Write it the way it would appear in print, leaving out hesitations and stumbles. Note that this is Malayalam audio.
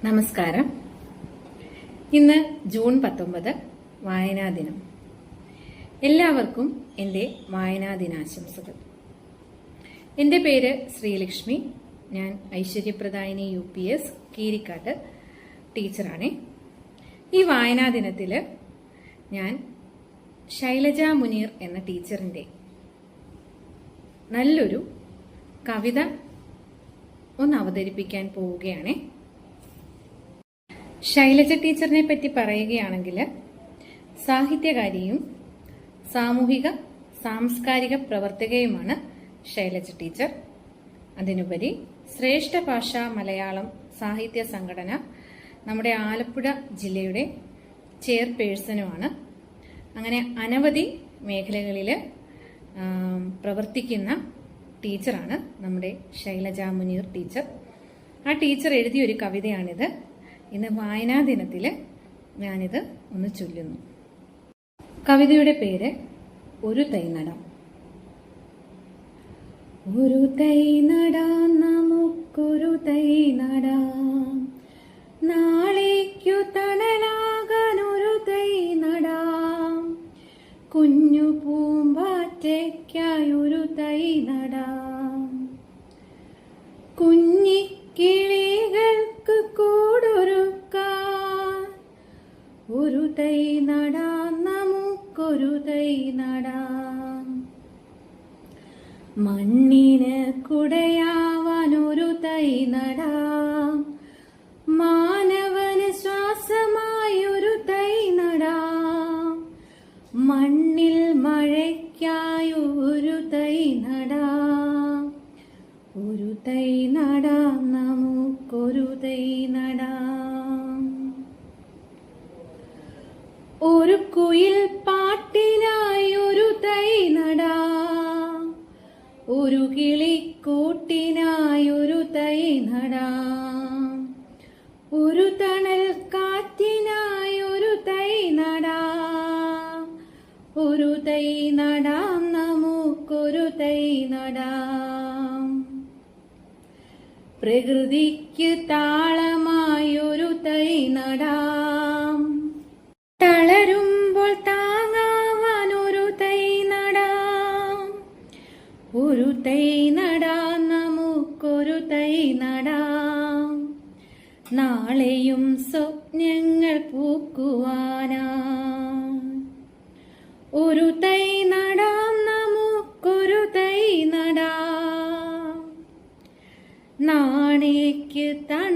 നമസ്കാരം. ഇന്ന് ജൂൺ 19 വായനാ ദിനം. എല്ലാവർക്കും എൻ്റെ വായനാ ദിനാശംസകൾ. എൻ്റെ പേര് ശ്രീലക്ഷ്മി. ഞാൻ ഐശ്വര്യപ്രദായിനി UPS കീരിക്കാട്ട് ടീച്ചറാണേ. ഈ വായനാ ദിനത്തിൽ ഞാൻ ശൈലജ മുനീർ എന്ന ടീച്ചറിൻ്റെ നല്ലൊരു കവിത ഒന്ന് അവതരിപ്പിക്കാൻ പോവുകയാണേ. ശൈലജ ടീച്ചറിനെ പറ്റി പറയുകയാണെങ്കിൽ സാഹിത്യകാരിയും സാമൂഹിക സാംസ്കാരിക പ്രവർത്തകയുമാണ് ശൈലജ ടീച്ചർ. അതിനുപരി ശ്രേഷ്ഠ ഭാഷ മലയാളം സാഹിത്യ സംഘടന നമ്മുടെ ആലപ്പുഴ ജില്ലയുടെ ചെയർപേഴ്സണുമാണ്. അങ്ങനെ അനവധി മേഖലകളിൽ പ്രവർത്തിക്കുന്ന ടീച്ചറാണ് നമ്മുടെ ശൈലജ മുനീർ ടീച്ചർ. ആ ടീച്ചർ എഴുതിയൊരു കവിതയാണിത്. ഇന്ന് വായനാ ദിനത്തിൽ ഞാനിത് ഒന്ന് ചൊല്ലുന്നു. കവിതയുടെ പേര് ഒരു തൈ നടാം. ഒരു തൈ നടാം, നമുക്കൊരു തൈ നടാം, നാളേക്കു തണലാകാൻ ഒരു തൈ നടാം, കുഞ്ഞു പൂമ്പാറ്റയ്ക്കായി ഒരു തൈ നടാം, കുഞ്ഞിക്കിളികൾക്ക് കൂടൊരുക്കാൻ ഒരു തൈ നടാം, നമുക്കൊരു തൈ നടാം, മണ്ണിന് കുടയാവാൻ ഒരു തൈ നടാം, മാനവന് ശ്വാസമായി ഒരു തൈ നടാം, മണ്ണിൽ മഴയ്ക്കായി ഒരു തൈ നടാം, ഒരു തൈ നടാം, നമുക്കൊരു തൈ നടാം, ഒരു കുയിൽ പാട്ടിനായി ഒരു തൈ നടാം, ഒരു കിളിക്കൂട്ടിനായി ഒരു തൈ നടാം, ഒരു തണൽ കാറ്റിനായി ഒരു തൈ നടാം, ഒരു തൈ നടാം, നമുക്കൊരു തൈ നടാം, പ്രകൃതിക്ക് താളമായി ഒരു തൈ നടാം, തളരുമ്പോൾ താങ്ങാവാൻ ഒരു തൈ നടാം, ഒരു തൈ നടാം, നമുക്കൊരു തൈ നടാം, നാളെയും സ്വപ്നങ്ങൾ പൂക്കുവാനാ ഒരു തൈ നടാം, നമുക്കൊരു തൈ നടാം, നാളേക്ക് തണ